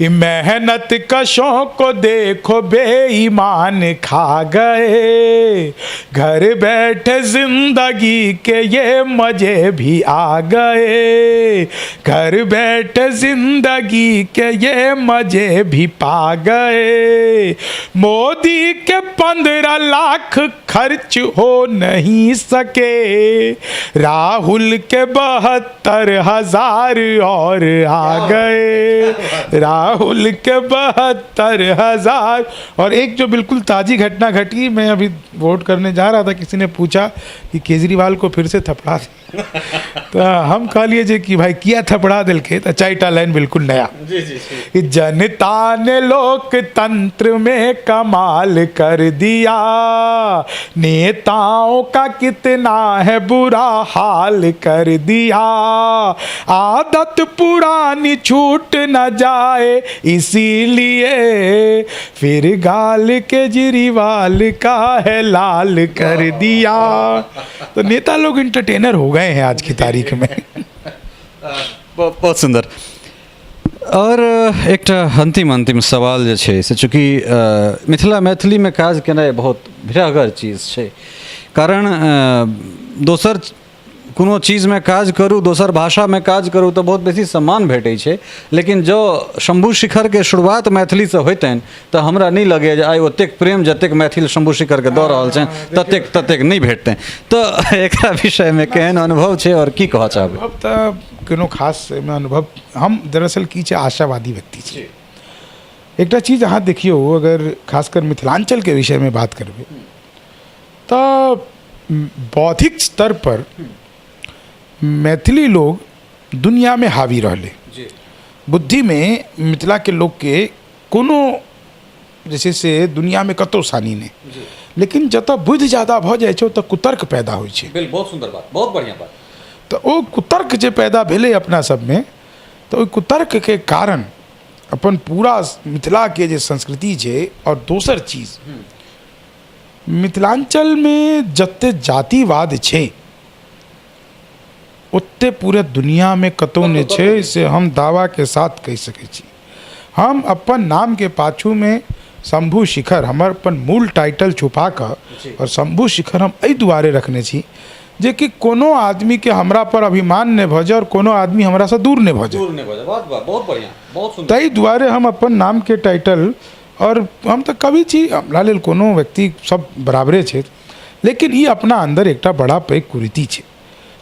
मेहनत कशों को देखो बेईमान खा गए, घर बैठे जिंदगी के ये मजे भी आ गए, घर बैठे जिंदगी के ये मजे भी पा गए, मोदी के 15 लाख खर्च हो नहीं सके, राहुल के 72,000 और आ गए, राहुल के 72,000। और एक जो बिल्कुल ताज़ी घटना घटी, मैं अभी वोट करने जा रहा था, किसी ने पूछा कि केजरीवाल को फिर से थपड़ा तो हम कहलिए जे कि भाई किया थपड़ा दिल के तो चारिटा लाइन बिल्कुल नया। जी जी जी। जनता ने लोकतंत्र में कमाल कर दिया, नेताओं का कितना है बुरा हाल कर दिया, आदत पुरानी छूट न जाए इसीलिए फिर गाल केजरीवाल का है लाल कर दिया। तो नेता लोग एंटरटेनर हो गए हैं आज की तारीख में। बहुत सुंदर। और एकटा अंतिम सवाल जे छै से चूँकि मिथिला मैथिली में काज केनाइ बहुत भीरागर चीज छै, कारण दोसर कोनो चीज में काज करू, दोसर भाषा में काज करू तो बहुत बेसी सम्मान भेटै छै, लेकिन जो शंभू शिखर के शुरुआत मैथिली से होइतनि तो हमरा नहीं लगे जे आइ ओतेक प्रेम जतेक मैथिल शंभू शिखर के दऽ रहल छनि ततेक नहीं भेटतनि। तो एकरा विषय में केहन अनुभव छै और की कहऽ चाहबै? अब तो कोनो खास में अनुभव, हम दरअसल की छै आशावादी व्यक्ति छी। एकटा चीज अहाँ देखियो, अगर खासकर मिथिलांचल के विषय में बात करबै तो बौद्धिक स्तर पर मैथिली लोग दुनिया में हावी रहले। बुद्धि में मिथिला के लोग के कोनो जैसे से दुनिया में कतौ सानी नहीं, लेकिन जतऽ बुद्धि ज़्यादा भऽ जाइ छै ओतऽ कुतर्क पैदा होइ छै। बहुत सुंदर बात, बहुत बढ़िया बात। तो वो कुतर्क जे पैदा भेले अपना सब में, तो कुतर्क के कारण अपन पूरा मिथिला के जे संस्कृति छै और दोसर चीज मिथिलांचल में जते जातिवाद छै उतने पूरे दुनिया में कतौ नहीं छै, से हम दावा के साथ कह सकै छी। हम अपन नाम के पाछू में शंभू शिखर, हमर अपन मूल टाइटल छुपा कर और शंभू शिखर हम एहि दुआरे रखने छी जे कि कोनो आदमी के हमरा पर अभिमान नहीं भऽ जाए और कोनो आदमी हमरा से दूर नहीं भऽ जाए। बहुत बढ़िया, बहुत सुंदर। ताहि दुआरे हम अपन नाम के टाइटल, और हम तो कवि छी, हमरा लेल कोनो व्यक्ति सब बराबरे छै, लेकिन ई अपना अंदर एकटा बड़ा पैघ कुरीति छै।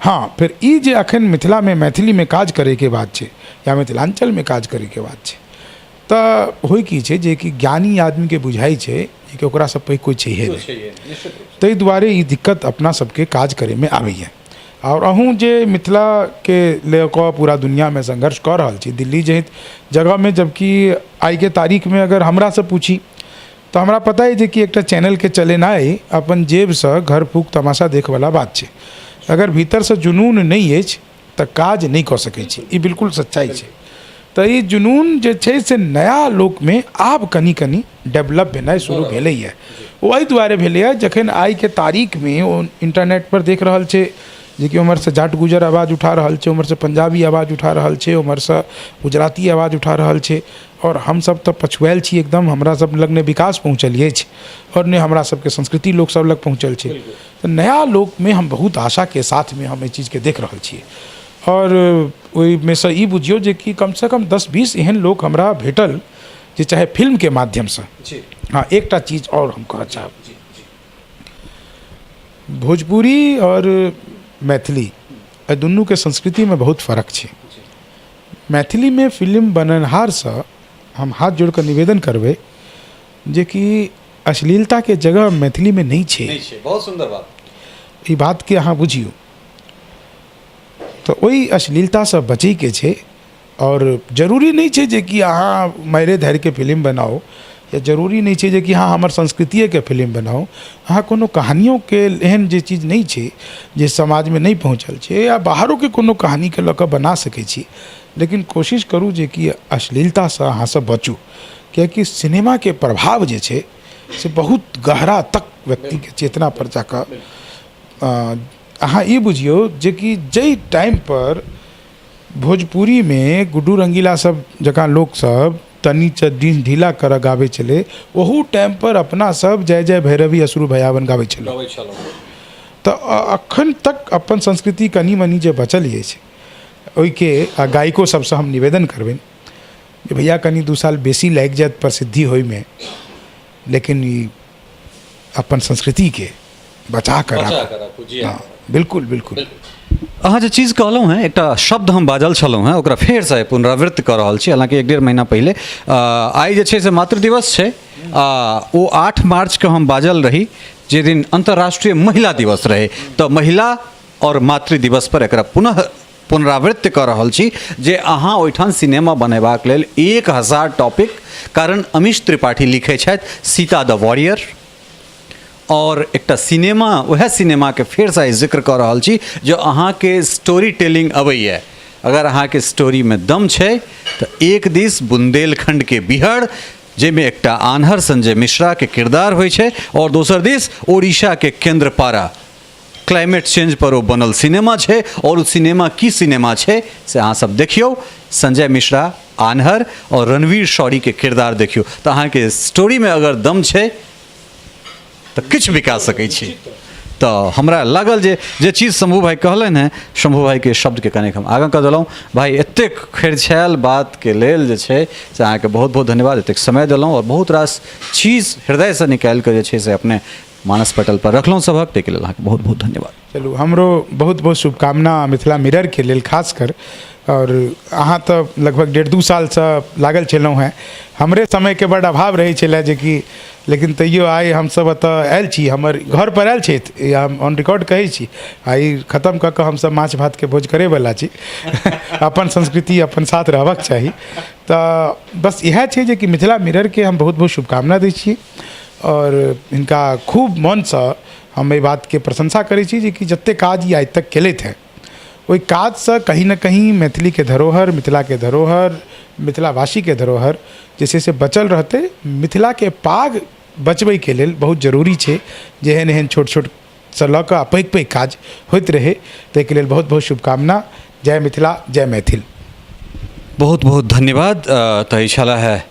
हाँ, फिर ई जे अखन मिथिला में मैथिली में काज करे के बात छै या मिथिलांचल में काज करे के बात छै, तो होइ की छै जे कि ज्ञानी आदमी के बुझाई छै कि ओकरा सब पैघ कोई छैहे नहीं। ताहि दुआरे ई दिक्कत अपना सबके काज करे में आबैए। और अहूँ जे मिथिला के ले कऽ पूरा दुनिया में संघर्ष कऽ रहल छी, दिल्ली जहित जगह में, जबकि आई के तारीख में अगर हमरा से पूछी तो हमरा पता है जे कि एकटा चैनल के चलेनाइ अपन जेब से घर फूक तमाशा देख वाला बात छै। अगर भीतर से जुनून नहीं अछि तो काज नहीं कऽ सकै छी, ई बिल्कुल सच्चाई छै। तो ई जुनून जे छै से नया लोक में आब कनी कनी डेवलप भेनाइ शुरू भेलैए। ओहि दुआरे भेलैए जखन आई के तारीख में ओ इंटरनेट पर देख रहल छै जे कि उम्हर से जाट गुजर आवाज़ उठा रहल छै, उम्हर से पंजाबी आवाज़ उठा रहल छै, उम्हर से गुजराती आवाज़ उठा रहल छै, और हम सब तो पछुआल छी एकदम। हमरा सब लग ने विकास पहुँचलिए छै और ने हमरा सबके संस्कृति लोग सब लग पहुँचल छै। तो नया लोक में हम बहुत आशा के साथ में हम एहि चीज़ के देख रहल छियै, और ओहि में से ई बुझियो जे कि कम से कम 10-20 एहन लोग हमरा भेटल जे चाहे फिल्म के माध्यम से। हाँ, एकटा चीज़ और हम कहऽ चाहब, भोजपुरी और मैथिली दुनू के संस्कृति में बहुत फर्क छै। मैथिली में फिल्म बननहार से हम हाथ जोड़ कर निवेदन करबै जे कि अश्लीलता के जगह मैथिली में नहीं छै। बहुत सुंदर बात, ई बात के अहाँ बुझियो। तो वही अश्लीलता से बचे के छै, और जरूरी नहीं छै जे कि अहाँ मारे धैर्य के फिल्म बनाओ, या जरूरी नहीं छै जे कि हाँ हमर संस्कृतिए के फिल्म बनाओ। अहाँ कोनो कहानियों के एहन जे चीज़ नहीं छै जे समाज में नहीं पहुँचल छै, या बाहरों के कोनो कहानी के लऽ कऽ बना सकै छी, लेकिन कोशिश करूँ जे कि अश्लीलता से अहाँ सब बचू, कियाकि सिनेमा के प्रभाव जे छै से बहुत गहरा तक व्यक्ति के चेतना पर जाकर अहाँ ई बुझियो जे कि जै टाइम पर भोजपुरी में गुड्डू रंगीला सब जकाँ लोग सब तनी दिन ढीला कर गावे चले, वहू टाइम पर अपना सब जय जय भैरवी असुर भयावन गावे चलो। तो अखन तक अपन संस्कृति कनी मनी जे बचल ये छै, ओहि के गायको सबसे हम निवेदन करबेन जे भैया कनी 2 साल बेसी लागि जायत प्रसिद्धि होय में, लेकिन ई अपन संस्कृति के बचा कर राखू। हाँ, बिल्कुल बिल्कुल। अहाँ जे चीज कहलहुँ हैं, एकटा शब्द हम बाजल छलहुँ हैं, ओकरा फेर से पुनरावृत्त कर रहल छी। हालांकि 1-1.5 महीना पहले आइ जे छै से मातृ दिवस छै, ओ 8 मार्च के हम बाजल रही, जे दिन अंतर्राष्ट्रीय महिला दिवस रहे। तो महिला और मातृ दिवस पर एकरा पुनः पुनरावृत्ति कर रहल छी जे अहाँ ओहिठाम सिनेमा बनेबाक लेल 1000 टॉपिक, कारण अमीश त्रिपाठी लिखे छथि सीता द वॉरियर, और एकटा सिनेमा, वह सिनेमा के फेर से जिक्र कर रहल छी जो अहाँ के स्टोरी टेलिंग अबैया। अगर अहाँ के स्टोरी में दम छै तो एक दिस बुंदेलखंड के बिहड़ जेमे एकटा आन्हर संजय मिश्रा के किरदार होइ छै, और दोसर दिस ओडिशा के केंद्रपाड़ा क्लाइमेट चेंज पर वो बनल सिनेमा है। और उस सिनेमा की सिनेमा है से अहाँ सब देखियो, संजय मिश्रा आन्हर और रणवीर शौरी के किरदार देखियो, तो अहाँ के स्टोरी में अगर दम है तो किछ भी कह सकै छी। तो हमरा लागल जे चीज शंभू भाई कहलन है, शंभू भाई के शब्द के कनेक हम आगाँ कह दिलौं। भाई एतेक खेरछायल बात के लेल जे छै से अहाँ के बहुत बहुत धन्यवाद, एतेक समय दिलौं और बहुत रास चीज हृदय से निकाल के जे छै से अपने मानस पटल पर रखलौं सबक, ताहि के लेल अहाँके बहुत बहुत धन्यवाद। चलू, हमरो बहुत बहुत शुभकामना मिथिला मिरर के लेल खास कर। और अहाँ तो लगभग 1.5-2 साल से लागल छलहुँ हैं, हमरे समय के बड़ अभाव रहे छलै जे कि, लेकिन तैयो आइ हमसब एतऽ आयल छी, हमर घर पर आयल छथि, हम ऑन रिकॉर्ड कहै छी, आइ खत्म कऽ कऽ हमसब माछ भात के भोज करैवला छी। अपन संस्कृति अपन साथ रहबाक चाही। तऽ बस इएह छै जे कि मिथिला मिरर के हम बहुत बहुत शुभकामना दै छी, और इनका खूब मन से हम एहि बात के प्रशंसा करै छी जे कि जते काज ई आइ तक केलथि हैं, ओहि काज से कहीं ना कहीं मैथिली के धरोहर, मिथिला के धरोहर, मिथिलावासी के धरोहर जे छै से बचल रहतै। मिथिला के पाग बचबै के लेल बहुत जरूरी छै जे एहन एहन छोट छोट से लऽ कऽ पैघ पैघ काज होइत रहे। ताहिके लेल बहुत बहुत शुभकामना। जय मिथिला, जय मैथिल। बहुत बहुत धन्यवाद। तो ई छला है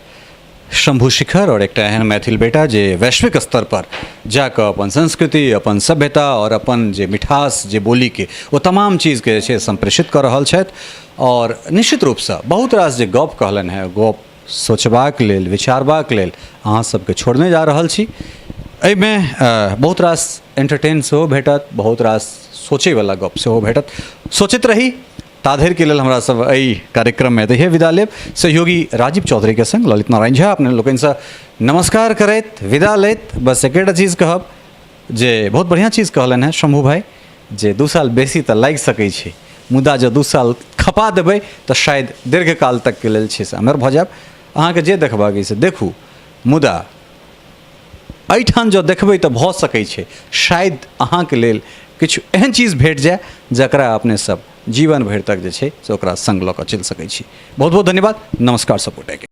शंभू शिखर, और एक एहन मैथिल बेटा जे वैश्विक स्तर पर जाकर अपन संस्कृति, अपन सभ्यता और अपन जे मिठास, जे बोली के वो तमाम चीज़ के जे संप्रेषित कर रहल छथि। और निश्चित रूप से बहुत रास जे गप कहलन है, गप सोचबाक लेल, विचारबाक लेल अहाँ सबके छोड़ने जा रहल छी। एहिमे बहुत रास एंटरटेन सेहो भेटत, बहुत रास सोचैवला गप सेहो भेटत। सोचैत रही। ताधर के लेल हमरा सब एहि कार्यक्रम में दहिए विदा लेब। सहयोगी राजीव चौधरी के संग ललित नारायण झा अपने लोकनि से नमस्कार करैत विदा लैत बस एकटा चीज कहब जे बहुत बढ़िया चीज कहलन है शंभू भाई, जे 2 साल बेसी तऽ लागि सकै छै, मुदा जो 2 साल खपा देबै तऽ शायद दीर्घकाल तक के लेल छै से अमर भऽ जायब। अहाँके जे देखबाक से देखू, मुदा एहिठाम जो देखबै तऽ भऽ सकै छै शायद अहाँके लेल किछु एहन चीज भेट जाए जकरा अपने सब जीवन भरि तक जे छै से ओकरा संग लऽ कऽ चलि सकै छी। बहुत बहुत धन्यवाद। नमस्कार सपोर्ट।